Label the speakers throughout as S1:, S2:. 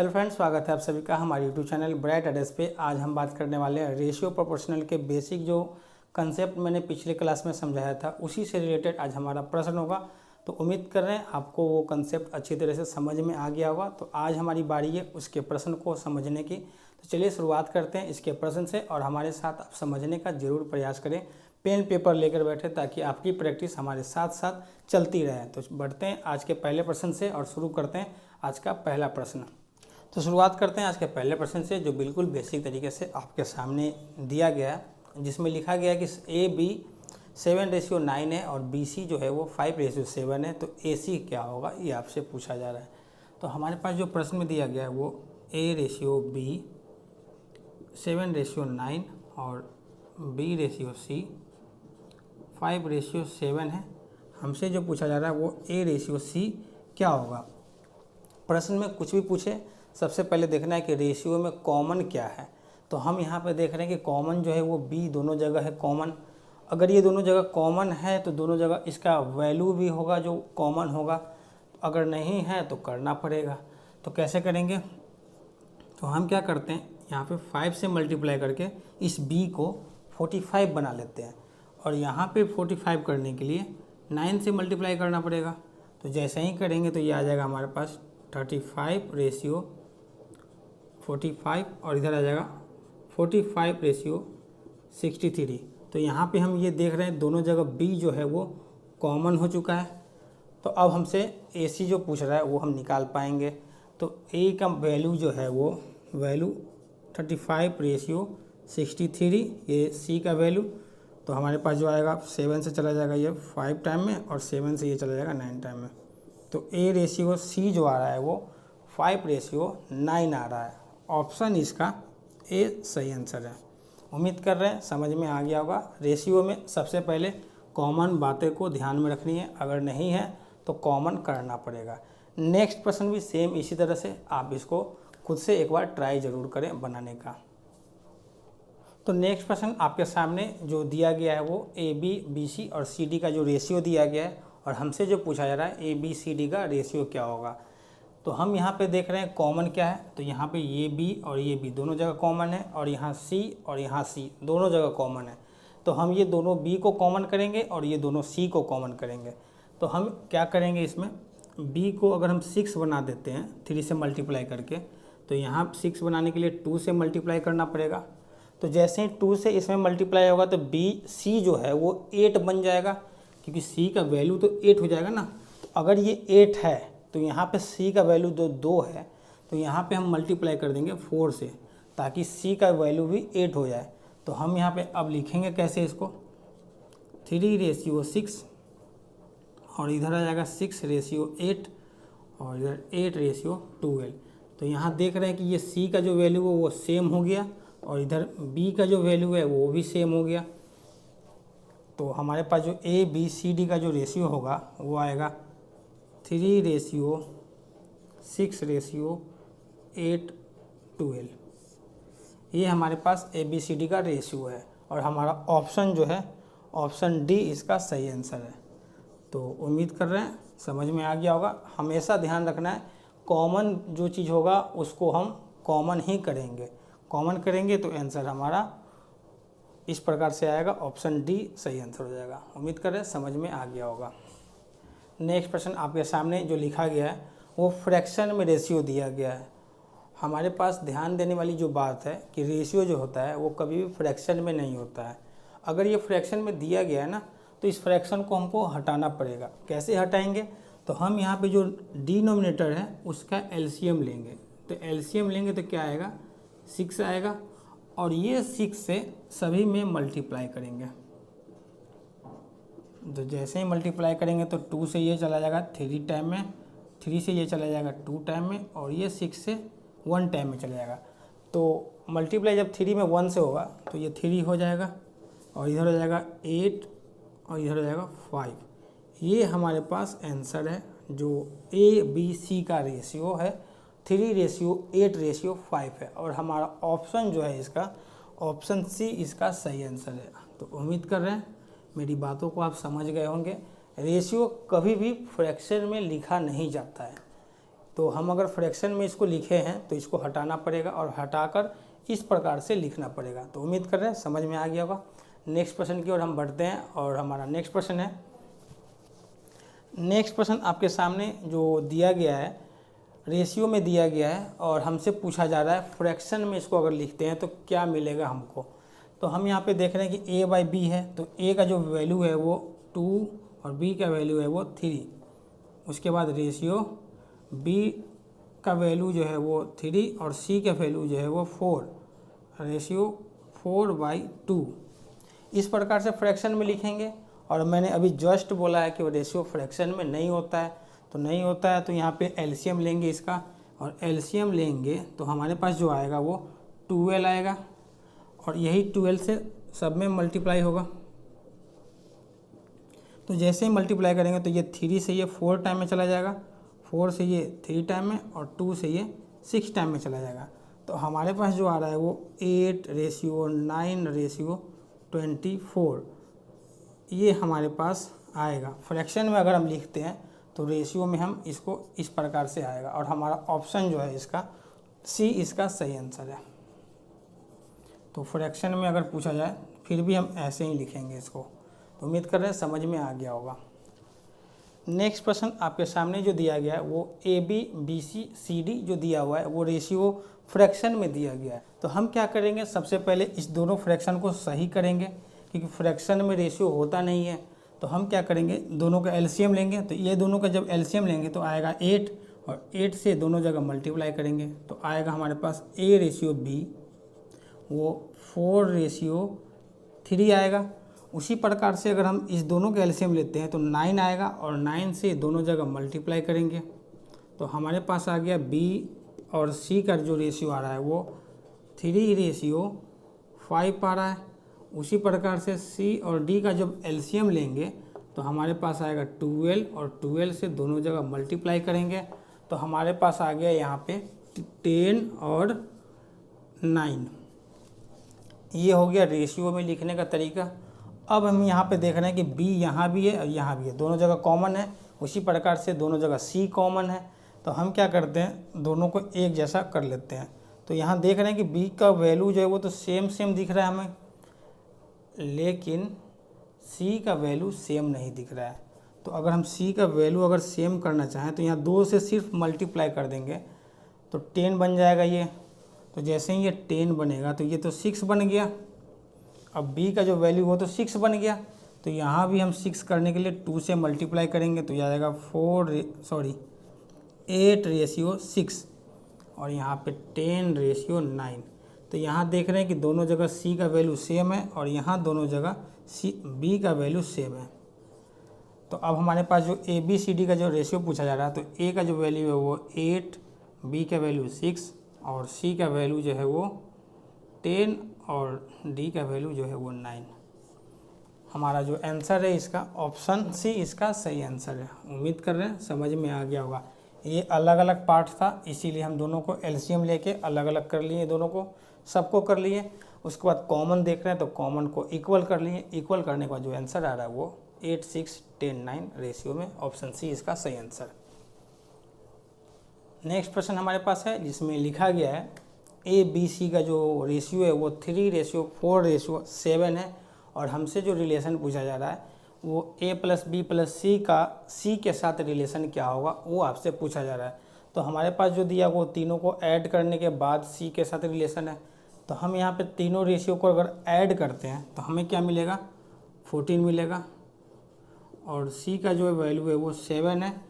S1: Hello friends, स्वागत है आप सभी का हमारे यूट्यूब चैनल ब्राइट एडेस पे। आज हम बात करने वाले हैं रेशियो प्रोपोर्शनल के बेसिक जो कंसेप्ट मैंने पिछले क्लास में समझाया था उसी से रिलेटेड आज हमारा प्रश्न होगा। तो उम्मीद कर रहे हैं आपको वो कंसेप्ट अच्छी तरह से समझ में आ गया होगा। तो आज हमारी बारी है उसके प्रश्न को समझने की। तो चलिए शुरुआत करते हैं इसके प्रश्न से और हमारे साथ आप समझने का जरूर प्रयास करें। पेन पेपर लेकर बैठे ताकि आपकी प्रैक्टिस हमारे साथ साथ चलती रहे। तो बढ़ते हैं आज के पहले प्रश्न से और शुरू करते हैं आज का पहला प्रश्न। तो शुरुआत करते हैं आज के पहले प्रश्न से जो बिल्कुल बेसिक तरीके से आपके सामने दिया गया है, जिसमें लिखा गया है कि ए बी 7:9 है और बी सी जो है वो 5:7 है। तो ए सी क्या होगा ये आपसे पूछा जा रहा है। तो हमारे पास जो प्रश्न में दिया गया है वो A/B 7:9 और B/C 5:7 है। हमसे जो पूछा जा रहा है वो A/C क्या होगा। प्रश्न में कुछ भी पूछे, सबसे पहले देखना है कि रेशियो में कॉमन क्या है। तो हम यहाँ पे देख रहे हैं कि कॉमन जो है वो बी दोनों जगह है कॉमन। अगर ये दोनों जगह कॉमन है तो दोनों जगह इसका वैल्यू भी होगा जो कॉमन होगा। अगर नहीं है तो करना पड़ेगा। तो कैसे करेंगे, तो हम क्या करते हैं यहाँ पे 5 से मल्टीप्लाई करके इस b को 45 बना लेते हैं और यहाँ पे 45 करने के लिए 9 से मल्टीप्लाई करना पड़ेगा। तो जैसे ही करेंगे तो ये आ जाएगा हमारे पास 35/45 और इधर आ जाएगा 45/63। तो यहाँ पे हम ये देख रहे हैं दोनों जगह b जो है वो कॉमन हो चुका है। तो अब हमसे AC जो पूछ रहा है वो हम निकाल पाएंगे। तो A का वैल्यू जो है वो वैल्यू 35/63, ये C का वैल्यू। तो हमारे पास जो आएगा 7 से चला जाएगा ये 5 टाइम में और 7 से ये चला जाएगा 9 टाइम में। तो A/C जो आ रहा है वो 5/9 आ रहा है। ऑप्शन इसका ए सही आंसर है। उम्मीद कर रहे हैं समझ में आ गया होगा। रेशियो में सबसे पहले कॉमन बातें को ध्यान में रखनी है, अगर नहीं है तो कॉमन करना पड़ेगा। नेक्स्ट प्रश्न भी सेम इसी तरह से आप इसको खुद से एक बार ट्राई ज़रूर करें बनाने का। तो नेक्स्ट प्रश्न आपके सामने जो दिया गया है वो AB, BC और CD का जो रेशियो दिया गया है और हमसे जो पूछा जा रहा है ABCD का रेशियो क्या होगा। तो हम यहाँ पे देख रहे हैं कॉमन क्या है। तो यहाँ पे ये B और ये B दोनों जगह कॉमन है और यहाँ C और यहाँ C दोनों जगह कॉमन है। तो हम ये दोनों B को कॉमन करेंगे और ये दोनों C को कॉमन करेंगे। तो हम क्या करेंगे, इसमें B को अगर हम 6 बना देते हैं 3 से मल्टीप्लाई करके, तो यहाँ 6 बनाने के लिए 2 से मल्टीप्लाई करना पड़ेगा। तो जैसे ही 2 से इसमें मल्टीप्लाई होगा तो C जो है वो 8 बन जाएगा, क्योंकि C का वैल्यू तो 8 हो जाएगा ना। तो अगर ये 8 है तो यहाँ पे C का वैल्यू 2 है, तो यहाँ पे हम मल्टीप्लाई कर देंगे 4 से ताकि C का वैल्यू भी 8 हो जाए। तो हम यहाँ पे अब लिखेंगे कैसे इसको, 3/6 और इधर आ जाएगा 6/8 और इधर 8/12। तो यहाँ देख रहे हैं कि ये C का जो वैल्यू है वो सेम हो गया और इधर B का जो वैल्यू है वो भी सेम हो गया। तो हमारे पास जो ABCD का जो रेशियो होगा वो आएगा 3/6/8/12। ये हमारे पास ABCD का रेशियो है और हमारा ऑप्शन जो है ऑप्शन डी इसका सही आंसर है। तो उम्मीद कर रहे हैं समझ में आ गया होगा। हमेशा ध्यान रखना है कॉमन जो चीज़ होगा उसको हम कॉमन ही करेंगे। कॉमन करेंगे तो आंसर हमारा इस प्रकार से आएगा, ऑप्शन डी सही आंसर हो जाएगा। उम्मीद कर रहे हैं समझ में आ गया होगा। नेक्स्ट प्रश्न आपके सामने जो लिखा गया है वो फ्रैक्शन में रेशियो दिया गया है। हमारे पास ध्यान देने वाली जो बात है कि रेशियो जो होता है वो कभी भी फ्रैक्शन में नहीं होता है। अगर ये फ्रैक्शन में दिया गया है ना तो इस फ्रैक्शन को हमको हटाना पड़ेगा। कैसे हटाएंगे, तो हम यहाँ पे जो डिनोमिनेटर है उसका एलसीएम लेंगे। तो एलसीएम लेंगे तो क्या आएगा, 6 आएगा और ये 6 से सभी में मल्टीप्लाई करेंगे। तो जैसे ही मल्टीप्लाई करेंगे तो 2 से ये चला जाएगा 3 टाइम में, 3 से ये चला जाएगा 2 टाइम में और ये 6 से 1 टाइम में चला जाएगा। तो मल्टीप्लाई जब 3 में 1 से होगा तो ये 3 हो जाएगा और इधर हो जाएगा 8 और इधर हो जाएगा 5। ये हमारे पास आंसर है जो ABC का रेशियो है 3/8/5 है और हमारा ऑप्शन जो है इसका ऑप्शन C इसका सही आंसर है। तो उम्मीद कर रहे हैं मेरी बातों को आप समझ गए होंगे। रेशियो कभी भी फ्रैक्शन में लिखा नहीं जाता है। तो तो हम अगर फ्रैक्शन में इसको लिखे हैं तो इसको हटाना पड़ेगा और हटाकर इस प्रकार से लिखना पड़ेगा। तो उम्मीद कर रहे हैं समझ में आ गया होगा। नेक्स्ट प्रश्न की ओर हम बढ़ते हैं और हमारा नेक्स्ट प्रश्न है, नेक्स्ट प्रश्न आपके सामने जो दिया गया है रेशियो में दिया गया है और हमसे पूछा जा रहा है फ्रैक्शन में इसको अगर लिखते हैं तो क्या मिलेगा हमको। तो हम यहाँ पे देख रहे हैं कि a बाई बी है, तो a का जो वैल्यू है वो 2 और b का वैल्यू है वो 3। उसके बाद रेशियो b का वैल्यू जो है वो 3 और c का वैल्यू जो है वो 4, रेशियो 4/2। इस प्रकार से फ्रैक्शन में लिखेंगे। और मैंने अभी जस्ट बोला है कि वो रेशियो फ्रैक्शन में नहीं होता है, तो नहीं होता है तो यहाँ पे एलसीएम लेंगे इसका, और एलसीएम लेंगे तो हमारे पास जो आएगा वो 12 आएगा और यही 12 से सब में मल्टीप्लाई होगा। तो जैसे ही मल्टीप्लाई करेंगे तो ये 3 से ये 4 टाइम में चला जाएगा, 4 से ये 3 टाइम में और 2 से ये 6 टाइम में चला जाएगा। तो हमारे पास जो आ रहा है वो 8:9:24 ये हमारे पास आएगा। फ्रैक्शन में अगर हम लिखते हैं तो रेशियो में हम इसको इस प्रकार से आएगा और हमारा ऑप्शन जो है इसका सी इसका सही आंसर है। तो फ्रैक्शन में अगर पूछा जाए फिर भी हम ऐसे ही लिखेंगे इसको। तो उम्मीद कर रहे हैं समझ में आ गया होगा। नेक्स्ट प्रश्न आपके सामने जो दिया गया है वो AB BC CD जो दिया हुआ है वो रेशियो फ्रैक्शन में दिया गया है। तो हम क्या करेंगे, सबसे पहले इस दोनों फ्रैक्शन को सही करेंगे क्योंकि फ्रैक्शन में रेशियो होता नहीं है। तो हम क्या करेंगे, दोनों का एलसीएम लेंगे। तो ये दोनों का जब एलसीएम लेंगे तो आएगा 8 और 8 से दोनों जगह मल्टीप्लाई करेंगे तो आएगा हमारे पास A/B वो 4/3 आएगा। उसी प्रकार से अगर हम इस दोनों का एलसीएम लेते हैं तो 9 आएगा और 9 से दोनों जगह मल्टीप्लाई करेंगे तो हमारे पास आ गया B और C का जो रेशियो आ रहा है वो 3/5 आ रहा है। उसी प्रकार से C और D का जब एलसीएम लेंगे तो हमारे पास आएगा 12 और 12 से दोनों जगह मल्टीप्लाई करेंगे तो हमारे पास आ गया यहाँ पे 10 और 9। ये हो गया रेशियो में लिखने का तरीका। अब हम यहाँ पे देख रहे हैं कि B यहाँ भी है और यहाँ भी है, दोनों जगह कॉमन है। उसी प्रकार से दोनों जगह C कॉमन है। तो हम क्या करते हैं, दोनों को एक जैसा कर लेते हैं। तो यहाँ देख रहे हैं कि B का वैल्यू जो है वो तो सेम दिख रहा है हमें, लेकिन C का वैल्यू सेम नहीं दिख रहा है। तो अगर हम C का वैल्यू अगर सेम करना चाहें तो यहाँ 2 से सिर्फ मल्टीप्लाई कर देंगे तो 10 बन जाएगा ये। तो जैसे ही ये 10 बनेगा तो ये तो 6 बन गया। अब B का जो वैल्यू हो तो 6 बन गया। तो यहाँ भी हम 6 करने के लिए 2 से मल्टीप्लाई करेंगे तो ये आएगा 8/6 और यहाँ पे 10/9। तो यहाँ देख रहे हैं कि दोनों जगह C का वैल्यू सेम है और यहाँ दोनों जगह B का वैल्यू सेम है। तो अब हमारे पास जो ABCD का जो रेशियो पूछा जा रहा है तो A का जो वैल्यू है वो 8, B का वैल्यू 6 और C का वैल्यू जो है वो 10 और D का वैल्यू जो है वो 9। हमारा जो आंसर है इसका ऑप्शन सी इसका सही आंसर है। उम्मीद कर रहे हैं समझ में आ गया होगा। ये अलग अलग पार्ट था, इसीलिए हम दोनों को एलसीएम लेके अलग अलग कर लिए, दोनों को सबको कर लिए। उसके बाद कॉमन देख रहे हैं तो कॉमन को इक्वल कर लिए। इक्वल करने का जो आंसर आ रहा है वो 8, 6, 10, 9 रेशियो में ऑप्शन सी इसका सही आंसर। नेक्स्ट प्रश्न हमारे पास है जिसमें लिखा गया है ABC का जो रेशियो है वो 3/4/7 है और हमसे जो रिलेशन पूछा जा रहा है वो A+B+C का C के साथ रिलेशन क्या होगा वो आपसे पूछा जा रहा है। तो हमारे पास जो दिया वो तीनों को ऐड करने के बाद C के साथ रिलेशन है। तो हम यहाँ पे तीनों रेशियो को अगर ऐड करते हैं तो हमें क्या मिलेगा, 14 मिलेगा और C का जो वैल्यू है वो 7 है।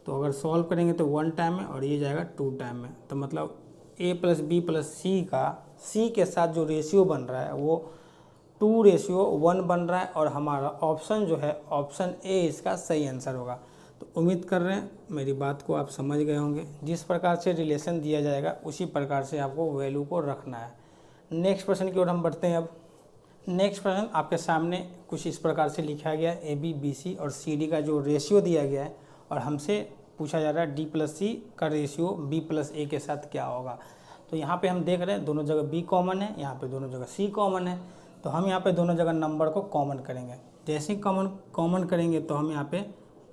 S1: तो अगर सॉल्व करेंगे तो 1 टाइम में और ये जाएगा 2 टाइम में। तो मतलब A+B+C का C के साथ जो रेशियो बन रहा है वो 2/1 बन रहा है और हमारा ऑप्शन जो है ऑप्शन ए इसका सही आंसर होगा। तो उम्मीद कर रहे हैं मेरी बात को आप समझ गए होंगे। जिस प्रकार से रिलेशन दिया जाएगा उसी प्रकार से आपको वैल्यू को रखना है। नेक्स्ट प्रश्न की ओर हम बढ़ते हैं। अब नेक्स्ट प्रश्न आपके सामने कुछ इस प्रकार से लिखा गया है AB, BC और CD का जो रेशियो दिया गया है और हमसे पूछा जा रहा है D+C का रेशियो B+A के साथ क्या होगा। तो यहाँ पे हम देख रहे हैं दोनों जगह B कॉमन है, यहाँ पे दोनों जगह C कॉमन है। तो हम यहाँ पे दोनों जगह नंबर को कॉमन करेंगे। जैसे ही कॉमन करेंगे तो हम यहाँ पे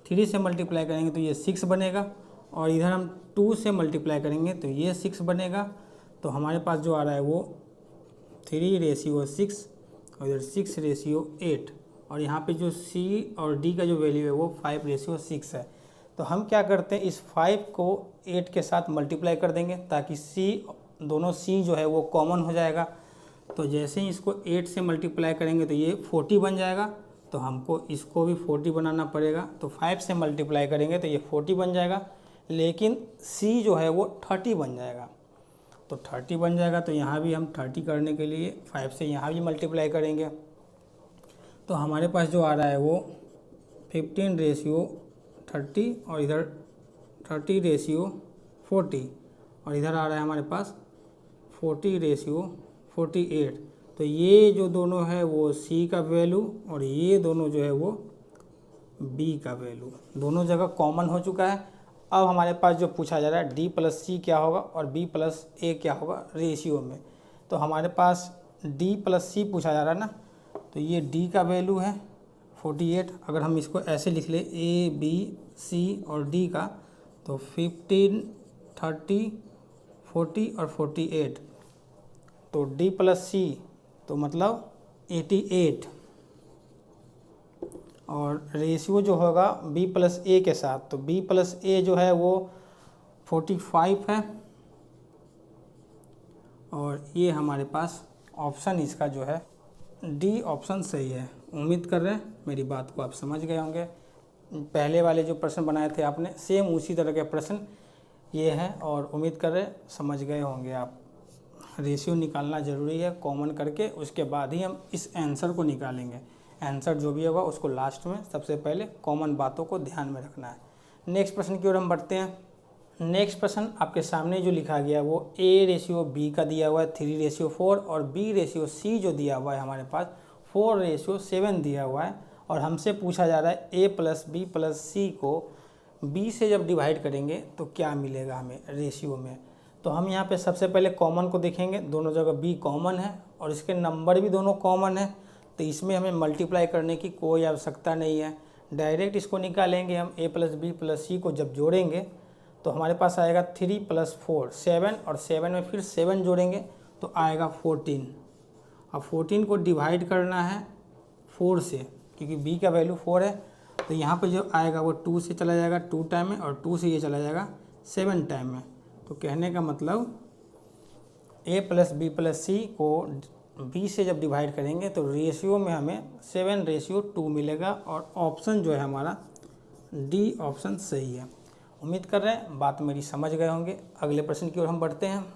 S1: 3 से मल्टीप्लाई करेंगे तो ये 6 बनेगा और इधर हम 2 से मल्टीप्लाई करेंगे तो ये 6 बनेगा। तो हमारे पास जो आ रहा है वो 3:6 और इधर 6:8 और यहाँ पे जो C और D का जो वैल्यू है वो 5:6 है। तो हम क्या करते हैं, इस 5 को 8 के साथ मल्टीप्लाई कर देंगे ताकि दोनों C जो है वो कॉमन हो जाएगा। तो जैसे ही इसको 8 से मल्टीप्लाई करेंगे तो ये 40 बन जाएगा। तो हमको इसको भी 40 बनाना पड़ेगा। तो 5 से मल्टीप्लाई करेंगे तो ये 40 बन जाएगा, लेकिन C जो है वो 30 बन जाएगा। तो 30 बन जाएगा तो यहाँ भी हम 30 करने के लिए 5 से यहाँ भी मल्टीप्लाई करेंगे। तो हमारे पास जो आ रहा है वो 15:30 और इधर 30:40 और इधर आ रहा है हमारे पास 40:48। तो ये जो दोनों है वो C का वैल्यू और ये दोनों जो है वो B का वैल्यू, दोनों जगह कॉमन हो चुका है। अब हमारे पास जो पूछा जा रहा है D + C क्या होगा और B + A क्या होगा रेशियो में। तो हमारे पास D + C पूछा जा रहा है ना, तो ये D का वैल्यू है 48। अगर हम इसको ऐसे लिख ले A B C और D का, तो 15 30 40 और 48, तो D + C तो मतलब 88 और रेशियो जो होगा B + A के साथ, तो B + A जो है वो 45 है। और ये हमारे पास ऑप्शन इसका जो है D ऑप्शन सही है। उम्मीद कर रहे हैं मेरी बात को आप समझ गए होंगे। पहले वाले जो प्रश्न बनाए थे आपने, सेम उसी तरह के प्रश्न ये हैं और उम्मीद कर रहे समझ गए होंगे आप। रेशियो निकालना ज़रूरी है कॉमन करके, उसके बाद ही हम इस आंसर को निकालेंगे। आंसर जो भी होगा उसको लास्ट में, सबसे पहले कॉमन बातों को ध्यान में रखना है। नेक्स्ट प्रश्न की ओर हम बढ़ते हैं। नेक्स्ट प्रश्न आपके सामने जो लिखा गया है वो A/B का दिया हुआ है 3:4 और B/C जो दिया हुआ है हमारे पास 4:7 दिया हुआ है। और हमसे पूछा जा रहा है A + B + C को B से जब डिवाइड करेंगे तो क्या मिलेगा हमें रेशियो में। तो हम यहाँ पे सबसे पहले कॉमन को देखेंगे, दोनों जगह B कॉमन है और इसके नंबर भी दोनों कॉमन है। तो इसमें हमें मल्टीप्लाई करने की कोई आवश्यकता नहीं है, डायरेक्ट इसको निकालेंगे हम। A + B + C को जब जोड़ेंगे तो हमारे पास आएगा 3 + 4 7 और 7 में फिर 7 जोड़ेंगे तो आएगा 14। अब 14 को डिवाइड करना है 4 से, क्योंकि B का वैल्यू 4 है। तो यहाँ पे जो आएगा वो 2 से चला जाएगा 2 टाइम में और 2 से ये चला जाएगा 7 टाइम में। तो कहने का मतलब A + B + C को B से जब डिवाइड करेंगे तो रेशियो में हमें 7:2 मिलेगा और ऑप्शन जो है हमारा D ऑप्शन सही है। उम्मीद कर रहे हैं बात मेरी समझ गए होंगे। अगले प्रश्न की ओर हम बढ़ते हैं।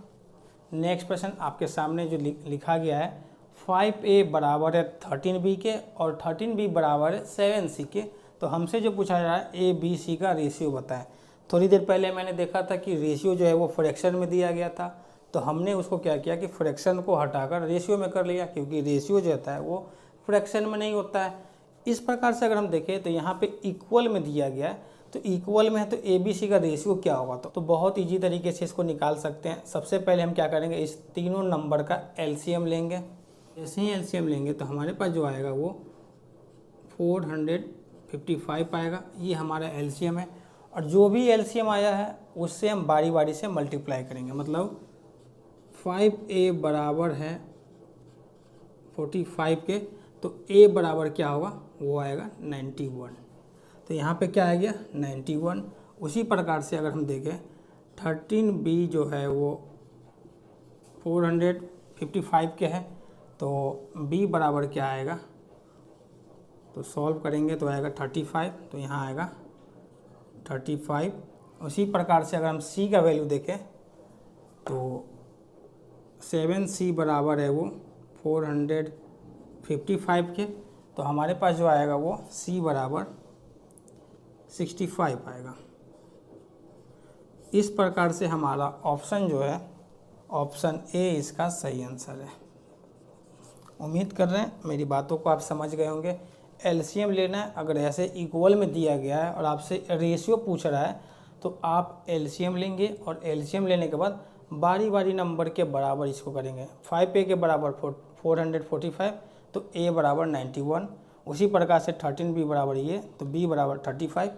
S1: नेक्स्ट प्रश्न आपके सामने जो लिखा गया है 5A बराबर है 13B के और 13B बराबर है 7C के। तो हमसे जो पूछा जा रहा है A B C का रेशियो बताएं। थोड़ी देर पहले मैंने देखा था कि रेशियो जो है वो फ्रैक्शन में दिया गया था, तो हमने उसको क्या किया कि फ्रैक्शन को हटाकर रेशियो में कर लिया, क्योंकि रेशियो जो होता है वो फ्रैक्शन में नहीं होता है। इस प्रकार से अगर हम देखें तो यहाँ पे इक्वल में दिया गया है, तो इक्वल में है तो A B C का रेशियो क्या होगा। तो बहुत ईजी तरीके से इसको निकाल सकते हैं। सबसे पहले हम क्या करेंगे, इस तीनों नंबर का LCM लेंगे। जैसे ही LCM लेंगे तो हमारे पास जो आएगा वो 455 आएगा, ये हमारा LCM है। और जो भी LCM आया है उससे हम बारी बारी से मल्टीप्लाई करेंगे। मतलब 5A बराबर है 45 के, तो A बराबर क्या होगा, वो आएगा 91। तो यहाँ पे क्या आ गया 91। उसी प्रकार से अगर हम देखें 13B जो है वो 455 के है, तो B बराबर क्या आएगा, तो सॉल्व करेंगे तो आएगा 35, तो यहाँ आएगा 35। उसी प्रकार से अगर हम C का वैल्यू देखें तो 7C बराबर है वो 455 के, तो हमारे पास जो आएगा वो C बराबर 65 आएगा। इस प्रकार से हमारा ऑप्शन जो है ऑप्शन A इसका सही आंसर है। उम्मीद कर रहे हैं मेरी बातों को आप समझ गए होंगे। LCM लेना है, अगर ऐसे इक्वल में दिया गया है और आपसे रेशियो पूछ रहा है तो आप LCM लेंगे और LCM लेने के बाद बारी बारी नंबर के बराबर इसको करेंगे। 5A के बराबर 445, तो A बराबर 91। उसी प्रकार से 13B बराबर ये, तो B बराबर 35।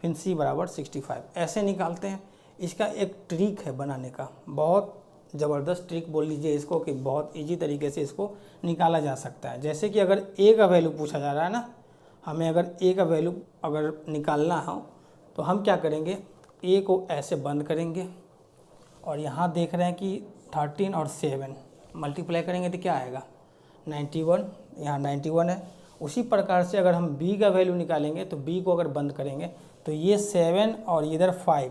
S1: फिर सी बराबर 65 ऐसे निकालते हैं। इसका एक ट्रिक है बनाने का, बहुत ज़बरदस्त ट्रिक बोल लीजिए इसको, कि बहुत इजी तरीके से इसको निकाला जा सकता है। जैसे कि अगर ए का वैल्यू पूछा जा रहा है ना, हमें अगर ए का वैल्यू अगर निकालना हो तो हम क्या करेंगे, ए को ऐसे बंद करेंगे और यहाँ देख रहे हैं कि 13 और 7 मल्टीप्लाई करेंगे तो क्या आएगा 91, यहाँ 91 है। उसी प्रकार से अगर हम b का वैल्यू निकालेंगे तो b को अगर बंद करेंगे तो ये 7 और इधर 5,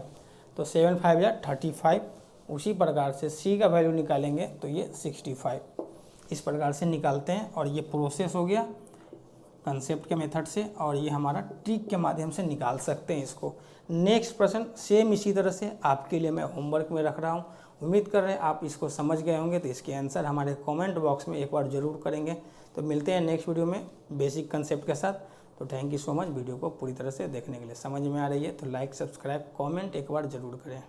S1: तो 7 5 या 35। उसी प्रकार से c का वैल्यू निकालेंगे तो ये 65। इस प्रकार से निकालते हैं और ये प्रोसेस हो गया कंसेप्ट के मेथड से, और ये हमारा ट्रिक के माध्यम से निकाल सकते हैं इसको। नेक्स्ट प्रश्न सेम इसी तरह से आपके लिए मैं होमवर्क में रख रहा हूँ। उम्मीद कर रहे हैं आप इसको समझ गए होंगे, तो इसके आंसर हमारे कमेंट बॉक्स में एक बार ज़रूर करेंगे। तो मिलते हैं नेक्स्ट वीडियो में बेसिक कंसेप्ट के साथ। तो thank you so much video को पूरी तरह से देखने के लिए। समझ में आ रही है तो लाइक, सब्सक्राइब, कमेंट एक बार ज़रूर करें।